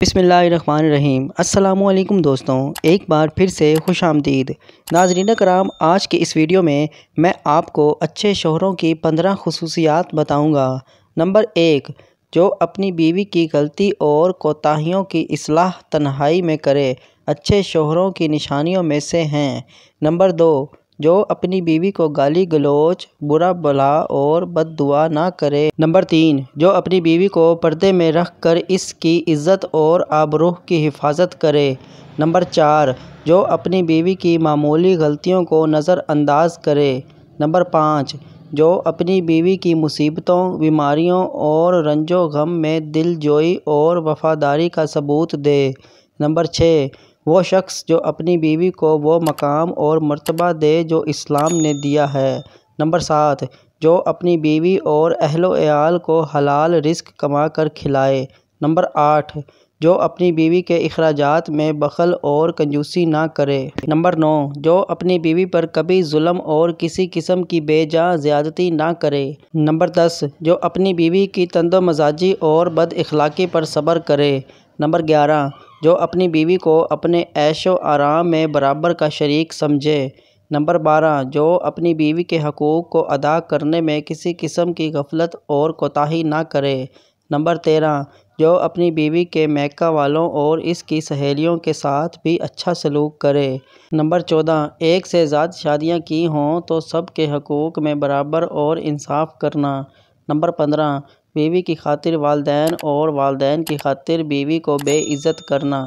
بسم اللہ الرحمن الرحیم۔ السلام علیکم دوستوں، ایک بار پھر سے خوش آمدید۔ ناظرین کرام، آج کے اس ویڈیو میں آپ کو اچھے شوہروں کی 15 خصوصیات بتاؤں گا۔ نمبر 1، جو اپنی بیوی کی غلطی اور کوتاہیوں کی اصلاح تنہائی میں کرے، اچھے شوہروں کی نشانیوں میں سے ہیں۔ نمبر 2، جو اپنی بیوی کو گالی گلوچ، برا بھلا اور بد دعا نہ کرے۔ نمبر 3، جو اپنی بیوی کو پردے میں رکھ کر اس کی عزت اور آبروء کی حفاظت کرے۔ نمبر 4، جو اپنی بیوی کی معمولی غلطیوں کو نظر انداز کرے۔ نمبر 5، جو اپنی بیوی کی مصیبتوں، بیماریوں اور رنج و غم میں دل جوئی اور وفاداری کا ثبوت دے۔ نمبر 6، وہ شخص جو اپنی بیوی کو وہ مقام اور مرتبہ دے جو اسلام نے دیا ہے۔ نمبر 7، جو اپنی بیوی اور اہل و عیال کو حلال رزق کما کر کھلائے۔ نمبر 8، جو اپنی بیوی کے اخراجات میں بخل اور کنجوسی نہ کرے۔ نمبر 9، جو اپنی بیوی پر کبھی ظلم اور کسی قسم کی بے جا زیادتی نہ کرے۔ نمبر 10، جو اپنی بیوی کی تند و مزاجی اور بد اخلاقی پر صبر کرے۔ نمبر 11، جو اپنی بیوی کو اپنے عیش و آرام میں برابر کا شریک سمجھے۔ نمبر 12، جو اپنی بیوی کے حقوق کو ادا کرنے میں کسی قسم کی غفلت اور کوتاہی نہ کرے۔ نمبر 13، جو اپنی بیوی کے میکہ والوں اور اس کی سہیلیوں کے ساتھ بھی اچھا سلوک کرے۔ نمبر 14، ایک سے زیادہ شادیاں کی ہوں تو سب کے حقوق میں برابر اور انصاف کرنا۔ نمبر 15، بیوی کی خاطر والدین اور والدین کی خاطر بیوی کو بے عزت کرنا۔